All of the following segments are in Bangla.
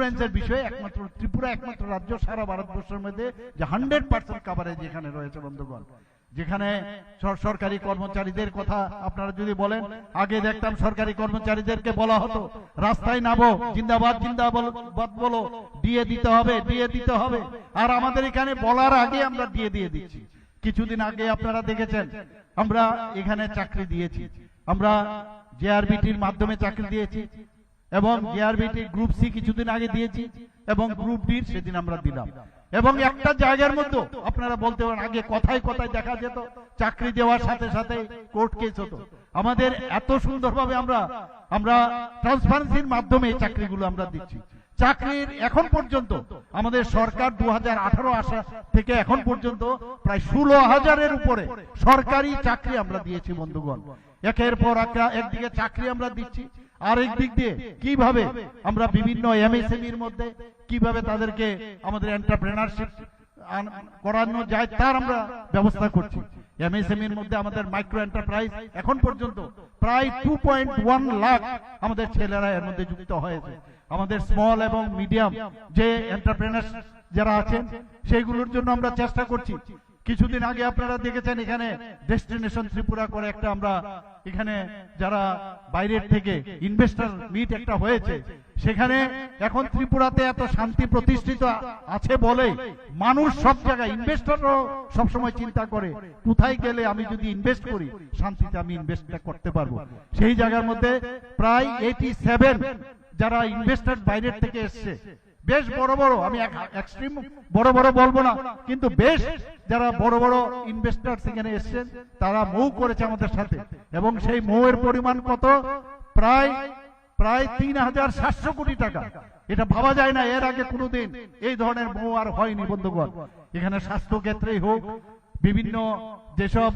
ইন্স্যুরেন্সের বিষয়ে একমাত্র ত্রিপুরা একমাত্র রাজ্য সারা ভারতবর্ষের মধ্যে যে 100% কভারেজ এখানে রয়েছে বন্ধুগণ। যেখানে সরকারি কর্মচারীদের কথা আপনারা যদি বলেন, আগে দেখতাম সরকারি কর্মচারীদেরকে বলা হতো রাস্তায় নামো, জিন্দাবাদ জিন্দাবাদ বলো, দিয়ে দিতে হবে, দিয়ে দিতে হবে। আর আমাদের এখানে বলার আগে আমরা দিয়ে দিচ্ছি। কিছুদিন আগে আপনারা দেখেছেন আমরা এখানে চাকরি দিয়েছি, আমরা জেআরবিটির মাধ্যমে চাকরি দিয়েছি এবং জেআরবিটি গ্রুপ সি কিছুদিন আগে দিয়েছি এবং গ্রুপ ডি সেদিন আমরা দিলাম। এবং একটা জায়গার মধ্যে আপনারা বলতে পারেন আগে কথায় কথায় দেখা যেত চাকরি দেওয়ার সাথে সাথে কোর্ট কেস হতো। আমাদের এত সুন্দরভাবে আমরা ট্রান্সপারেন্সির মাধ্যমে চাকরিগুলো আমরা দিচ্ছি। চাকরির এখন পর্যন্ত আমাদের সরকার 2018 আসা থেকে এখন পর্যন্ত প্রায় 16,000-এর উপরে সরকারি চাকরি আমরা দিয়েছি বন্ধুগণ। একের পর একদিকে চাকরি আমরা দিচ্ছি, আরেক দিক দিয়ে কিভাবে আমরা বিভিন্ন এমএসএমইর মধ্যে কিভাবে তাদেরকে আমাদের এন্টারপ্রেনারশিপ করানো যায় তার আমরা ব্যবস্থা করছি। এমএসএমইর মধ্যে আমাদের মাইক্রো এন্টারপ্রাইজ এখন পর্যন্ত প্রায় 2.1 লাখ আমাদের ছেলেরা এর মধ্যে যুক্ত হয়েছে। আমাদের স্মল এবং মিডিয়াম যে এন্টারপ্রেনার যারা আছেন সেইগুলোর জন্য আমরা চেষ্টা করছি। কিছুদিন আগে আপনারা দেখেছেন এখানে ডেস্টিনেশন ত্রিপুরা করে একটা আমরা এখানে যারা বাইরের থেকে ইনভেস্টর মিট একটা হয়েছে, সেখানে এখন ত্রিপুরাতে এত শান্তি প্রতিষ্ঠিত আছে বলে মানুষ সব জায়গায় ইনভেস্টরও সবসময় চিন্তা করে কোথায় গেলে আমি যদি ইনভেস্ট করি শান্তিতে আমি ইনভেস্টটা করতে পারবো। সেই জায়গার মধ্যে প্রায় 87 যারা ইনভেস্টর বাইরের থেকে এসছে, বেশ বড় বড়, আমি এক্সট্রিম বড় বড় বলবো না, কিন্তু বেশ যারা বড় বড় ইনভেস্টর সেখানে এসছেন তারা মৌ করেছে আমাদের সাথে। এবং সেই মৌয়ের পরিমাণ কত? প্রায় 3,700 কোটি টাকা। এটা ভাবা যায় না, এর আগে কোনোদিন এই ধরনের মৌ আর হয়নি বন্ধুগণ। এখানে স্বাস্থ্য ক্ষেত্রেই হোক, বিভিন্ন যেসব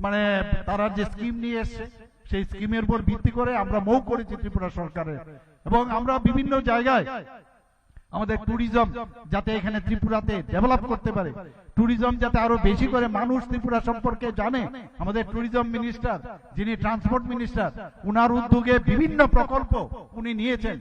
মানে তারা যে স্কিম নিয়ে এসছে সেই স্কিমের উপর ভিত্তি করে আমরা মৌ করেছি ত্রিপুরা সরকারের। এবং আমরা বিভিন্ন জায়গায় আমাদের ট্যুরিজম যাতে এখানে ত্রিপুরাতে ডেভেলপ করতে পারে, ট্যুরিজম যাতে আরো বেশি করে মানুষ ত্রিপুরা সম্পর্কে জানে, আমাদের ট্যুরিজম মিনিস্টার যিনি ট্রান্সপোর্ট মিনিস্টার, উনার উদ্যোগে বিভিন্ন প্রকল্প উনি নিয়েছেন,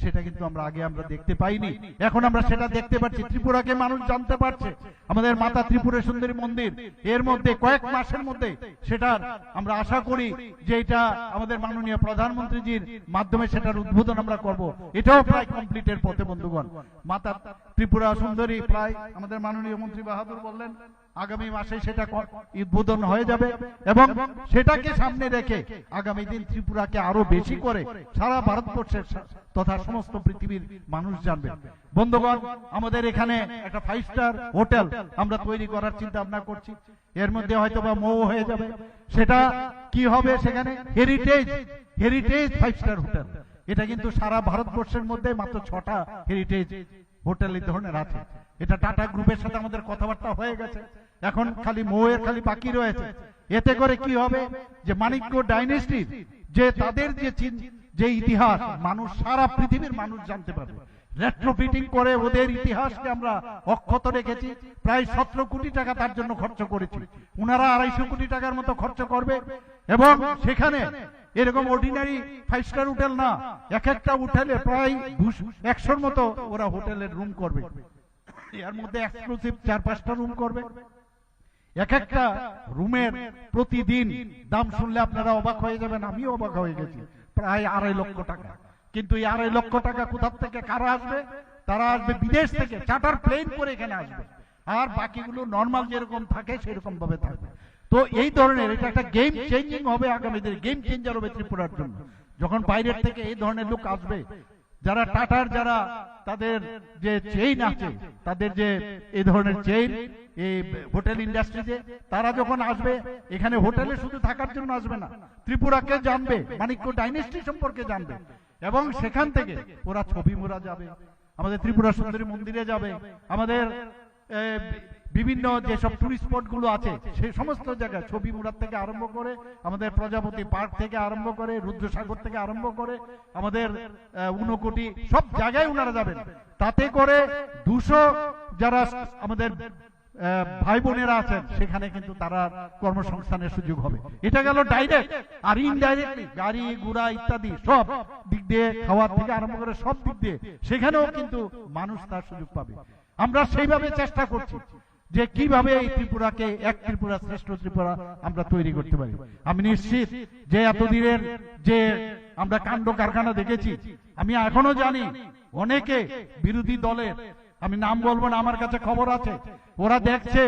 সেটা কিন্তু আগে আমরা দেখতে পাইনি। এখন আমরা সেটা দেখতে পাচ্ছি, ত্রিপুরাকে মানুষ জানতে পারছে। আমাদের মাতা ত্রিপুরা সুন্দরী মন্দির এর মধ্যে কয়েক মাসের মধ্যে সেটার আমরা আশা করি যে এটা আমাদের মাননীয় প্রধানমন্ত্রীজির মাধ্যমে সেটার উদ্বোধন আমরা করব। এটাও প্রায় কমপ্লিটের পথে বন্ধুগণ। মাতা ত্রিপুরা সুন্দরী প্রায় আমাদের মাননীয় মন্ত্রী বাহাদুর বললেন আগামী মাসে সেটা উদ্বোধন হয়ে যাবে এবং সেটাকে সামনে রেখে আগামী দিন ত্রিপুরাকে আরো বেশি করে সারা ভারতবর্ষের তথা সমস্ত পৃথিবীর মানুষ জানবে। বন্ধুগণ, আমাদের এখানে একটা 5 স্টার হোটেল আমরা তৈরি করার চিন্তা ভাবনা করছি। এর মধ্যে হয়তো বা মৌ হয়ে যাবে। সেটা কি হবে? সেখানে হেরিটেজ 5 স্টার হোটেল। এটা কিন্তু সারা ভারতবর্ষের মধ্যে মাত্র 6টা হেরিটেজ হোটেল এই ধরনের আছে। এটা টাটা গ্রুপের সাথে আমাদের কথাবার্তা হয়ে গেছে, এখন খালি মৌয়ের খালি বাকি রয়েছে। এতে করে কি হবে যে মানিক্য ডাইনেস্টির যে তাদের যে ইতিহাস মানুষ সারা পৃথিবীর মানুষ জানতে পারবে। রেট্রোফিটিং করে ওদের ইতিহাসকে আমরা অক্ষত রেখেছি। প্রায় 17 কোটি টাকা তার জন্য খরচ করেছি। উনারা 250 কোটি টাকার মতো খরচ করবে এবং সেখানে এরকম অর্ডিনারি 5 স্টার হোটেল না, এক একটা হোটেলে প্রায় 100-র মতো ওরা হোটেলের রুম করবে। এর মধ্যে এক্সক্লুসিভ 4-5টা রুম করবে। এক একটা রুমের প্রতিদিন দাম শুনলে আপনারা অবাক হয়ে যাবেন, আমিও অবাক হয়ে গেছি, প্রায় 2.5 লক্ষ টাকা। কিন্তু এই 2.5 লক্ষ টাকা কোথা থেকে কারা আসবে? তারা আসবে বিদেশ থেকে, চার্টার প্লেন করে এখানে আসবে। আর বাকিগুলো নর্মাল যেরকম থাকে সেরকম ভাবে থাকবে। তো এই ধরনের এটা একটা গেম চেঞ্জিং হবে, আগামী দিনে গেম চেঞ্জার হবে ত্রিপুরার জন্য। যখন বাইরের থেকে এই ধরনের লোক আসবে, যারা টাটার যারা তাদের যে চেইন আছে, তাদের যে এই ধরনের চেইন এই হোটেল ইন্ডাস্ট্রিতে, তারা যখন আসবে এখানে হোটেলে শুধু থাকার জন্য আসবে না, ত্রিপুরাকে জানবে, মানিক্য ডাইনেস্টি সম্পর্কে জানবে এবং সেখান থেকে ওরা ছবি মোড়া যাবে, আমাদের ত্রিপুরা সুন্দরী মন্দিরে যাবে, আমাদের বিভিন্ন যেসব টুরিস্ট স্পট গুলো আছে সেই সমস্ত জায়গায় ছবি মুড়ার থেকে আরম্ভ করে, আমাদের প্রজাপতি পার্ক থেকে আরম্ভ করে, রুদ্রসাগর থেকে আরম্ভ করে, আমাদের ঊনকোটি সব জায়গায় ওনারা যাবেন। তাতে করে 200 যারা আমাদের ভাই বোনেরা আছেন সেখানে কিন্তু তারা কর্মসংস্থানের সুযোগ হবে। এটা গেল ডাইরেক্ট। আর ইনডাইরেক্টলি গাড়ি ঘোড়া ইত্যাদি সব দিক দিয়ে, খাওয়ার থেকে আরম্ভ করে সব দিক দিয়ে সেখানেও কিন্তু মানুষ তার সুযোগ পাবে। আমরা সেইভাবে চেষ্টা করছি যে কিভাবে এই ত্রিপুরাকে এক ত্রিপুরা শ্রেষ্ঠ ত্রিপুরা আমরা তৈরি করতে পারি। আমি নিশ্চিত যে এতদিনের যে আমরা কাণ্ড কারখানা দেখেছি, আমি এখনো জানি অনেকে বিরোধী দলের, আমি নাম বলবো না, আমার কাছে খবর আছে, ওরা দেখছে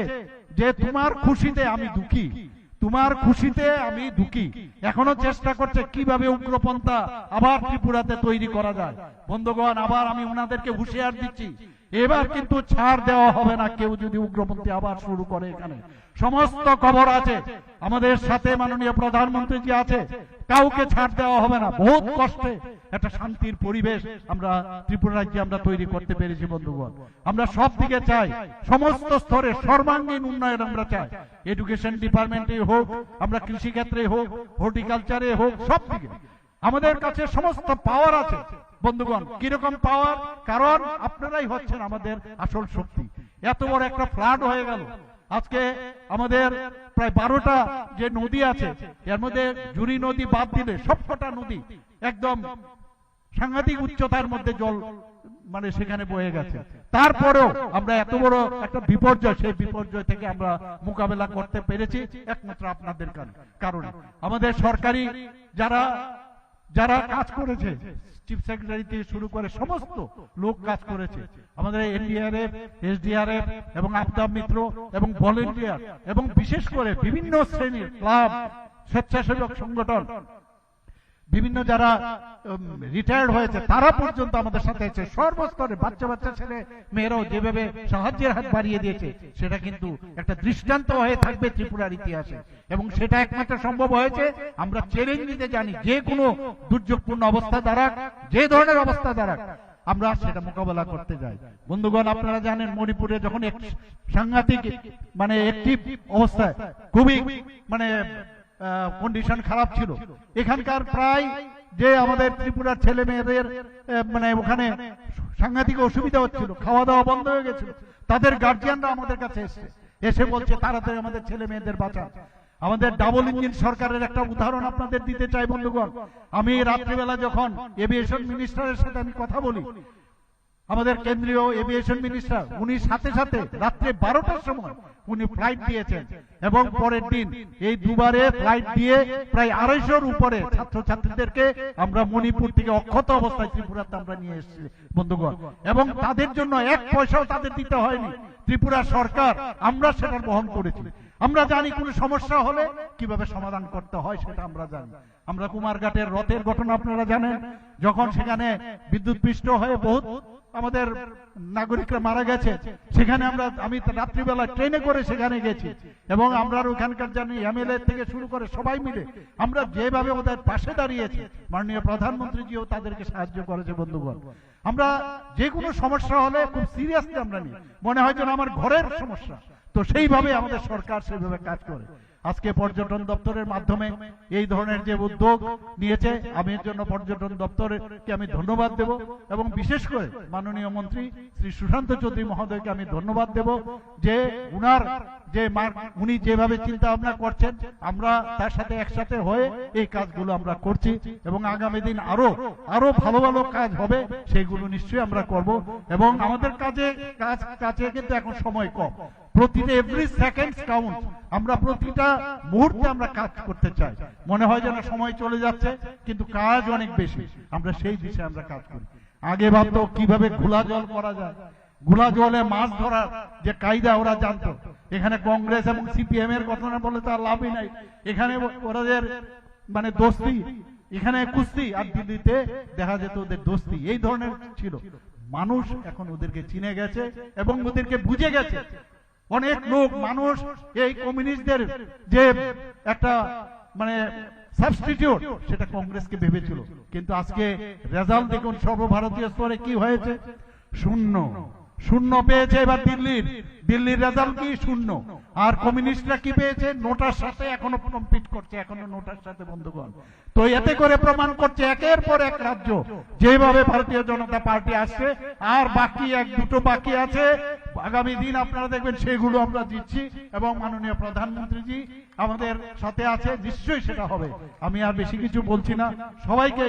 যে তোমার খুশিতে আমি দুঃখী, তোমার খুশিতে আমি দুঃখী, এখনো চেষ্টা করছে কিভাবে উগ্রপন্থা আবার ত্রিপুরাতে তৈরি করা যায়। বন্ধুগণ, আবার আমি ওনাদেরকে হুঁশিয়ার দিচ্ছি, এবার কিন্তু ছাড় দেওয়া হবে না। কেউ যদি উগ্রপন্থী আবার শুরু করে, এখানে সমস্ত খবর আছে, আমাদের সাথে মাননীয় প্রধানমন্ত্রী জি আছে, কাউকে ছাড় দেওয়া হবে না। বহুত কষ্টে একটা শান্তির পরিবেশ আমরা ত্রিপুরা রাজ্যে আমরা তৈরি করতে পেরেছি। বন্ধুগণ, আমরা সব দিকে চাই, সমস্ত স্তরে সর্বাঙ্গীন উন্নয়ন আমরা চাই। এডুকেশন ডিপার্টমেন্টে হোক, আমরা কৃষি ক্ষেত্রে হোক, হর্টিকালচারে হোক, সব দিকে আমাদের কাছে সমস্ত পাওয়ার আছে। বন্ধুগণ, কিরকম পাওয়ার? কারণ আপনারাই হচ্ছেন আমাদের আসল শক্তি। এত বড় একটা ফ্লাড হয়ে গেল, আজকে আমাদের প্রায় 12টা যে নদী আছে, এর মধ্যে জুরি নদী বাদ দিলে সবকটা নদী একদম সাংঘাতিক উচ্চতার মধ্যে জল মানে সেখানে বয়ে গেছে। তারপরেও আমরা এত বড় একটা বিপর্যয়, সেই বিপর্যয় থেকে আমরা মোকাবেলা করতে পেরেছি একমাত্র আপনাদের কারণে। আমাদের সরকারি যারা যারা কাজ করেছে, চিফ সেক্রেটারি থেকে শুরু করে সমস্ত লোক কাজ করেছে, আমাদের এনডিআরএফ, এসডিআরএফ এবং আপদা মিত্র এবং ভলেন্টিয়ার এবং বিশেষ করে বিভিন্ন শ্রেণীর ক্লাব, স্বেচ্ছাসেবক সংগঠন, বিভিন্ন যারা রিটায়ার্ড হয়েছে তারা পর্যন্ত আমাদের সাথে আছে। সর্বস্তরে বাচ্চা বাচ্চা ছেলে মেয়েরাও যেভাবে সাহায্যের হাত বাড়িয়ে দিয়েছে, সেটা কিন্তু একটা দৃষ্টান্ত হয়ে থাকবে ত্রিপুরার ইতিহাসে। এবং সেটা একমাত্র সম্ভব হয়েছে, আমরা চ্যালেঞ্জ নিতে জানি, যে কোনো দুর্যোগপূর্ণ অবস্থা দ্বারা, যে ধরনের অবস্থা দ্বারা আমরা সেটা মোকাবেলা করতে যাই। বন্ধুগণ, আপনারা জানেন মণিপুরে যখন এক সাংঘাতিক মানে একটি অবস্থায় খুবই মানে কন্ডিশন খারাপ ছিল, এখানকার প্রায় যে আমাদের ত্রিপুরার ছেলে মেয়েদের মানে ওখানে সাংঘাতিক অসুবিধা হচ্ছিল, খাওয়া দাওয়া বন্ধ হয়ে গেছিল, তাদের গার্জিয়ানরা আমাদের কাছে এসে বলছে তাড়াতাড়ি আমাদের ছেলে মেয়েদের বাঁচান। আমাদের ডাবল ইঞ্জিন সরকারের একটা উদাহরণ আপনাদের দিতে চাই। বন্ধুগণ, আমি রাত্রিবেলা যখন এভিয়েশন মিনিস্টারের সাথে আমি কথা বলি, আমাদের কেন্দ্রীয় এভিয়েশন মিনিস্টার, উনি সাথে সাথে রাত্রে 12টার সময় উনি ফ্লাইট দিয়েছেন এবং পরের দিন এই দুবারে ফ্লাইট দিয়ে প্রায় 250-র উপরে ছাত্রছাত্রীদেরকে আমরা মণিপুর থেকে অক্ষত অবস্থায় ত্রিপুরাতে আমরা নিয়ে এসেছি। বন্ধুগণ, এবং তাদের জন্য 1 পয়সাও তাদের দিতে হয়নি, ত্রিপুরা সরকার আমরা সেটা বহন করেছি। আমরা জানি কোন সমস্যা হলে কিভাবে সমাধান করতে হয়, সেটা আমরা জানি। আমরা কুমারঘাটের রথের ঘটনা আপনারা জানেন, যখন সেখানে বিদ্যুৎ পৃষ্ঠ হয়ে বহুত আমাদের নাগরিকরা মারা গেছে, সেখানে আমি রাত্রিবেলা ট্রেনে করে সেখানে গেছি এবং আমরা ওখানকার জানি এমএলএ থেকে শুরু করে সবাই মিলে আমরা যেভাবে ওদের পাশে দাঁড়িয়েছি, মাননীয় প্রধানমন্ত্রীজিও তাদেরকে সাহায্য করেছে। বন্ধুগণ, আমরা যে কোনো সমস্যা হলে খুব সিরিয়াসলি আমরা নিই, মনে হয় যেন আমার ঘরের সমস্যা, তো সেইভাবে আমাদের সরকার সেইভাবে কাজ করে। আজকে পর্যটন দপ্তরের মাধ্যমে এই ধরনের যে উদ্যোগ নিয়েছে, আমি এর জন্য পর্যটন দপ্তরকে আমি ধন্যবাদ দেব এবং বিশেষ করে মাননীয় মন্ত্রী শ্রী সুশান্ত চৌধুরী মহোদয়কে আমি ধন্যবাদ দেব যে উনার যে উনি যেভাবে চিন্তা ভাবনা করছেন, আমরা তার সাথে একসাথে হয়ে এই কাজগুলো আমরা করছি এবং আগামী দিন আরো ভালো ভালো কাজ হবে, সেইগুলো নিশ্চয়ই আমরা করব। এবং আমাদের কাছে কিন্তু এখন সময় কম, প্রতিটা এভরি সেকেন্ড কাউন্ট, আমরা প্রতিটা মুহূর্তে আমরা কাজ করতে চাই। মনে হয় যেন সময় চলে যাচ্ছে, কিন্তু কাজ অনেক বেশি, আমরা সেই দিশে আমরা কাজ করি। আগে ভাবতো কিভাবে ঘোলা জল করা যায়, ঘোলা জলে মাছ ধরার যে কায়দা ওরা জানতো। এখানে কংগ্রেস এবং সিপিএম এর কথা বলে তার লাভই নাই, এখানে ওদের মানে দোস্তি, এখানে কুস্তি, আর দিল্লিতে দেখা যেত ওদের দোস্তি, এই ধরনের ছিল। মানুষ এখন ওদেরকে চিনে গেছে এবং ওদেরকে বুঝে গেছে। অনেক লোক মানুষ এই কমিউনিস্টদের যে একটা মানে সাবস্টিটিউট, সেটা কংগ্রেসকে ভেবেছিল, কিন্তু আজকে রেজাল্ট দেখুন সর্বভারতীয় স্তরে কি হয়েছে, শূন্য পেয়েছে এবার দিল্লির রেজাল্ট কি শূন্য। আর কমিউনিস্টরা কি পেয়েছে, নোটার সাথে এখনো কম্পিট করছে, এখনো নোটার সাথে। বন্ধুগণ, তো এতে করে প্রমাণ করছে একের পর এক রাজ্য যেভাবে ভারতীয় জনতা পার্টি আসছে, আর বাকি 1-2 বাকি আছে, আগামী দিন আপনারা দেখবেন সেগুলো আমরা দিচ্ছি এবং মাননীয় প্রধানমন্ত্রীজি আমাদের সাথে আছে, নিশ্চয়ই সেটা হবে। আমি আর বেশি কিছু বলছি না, সবাইকে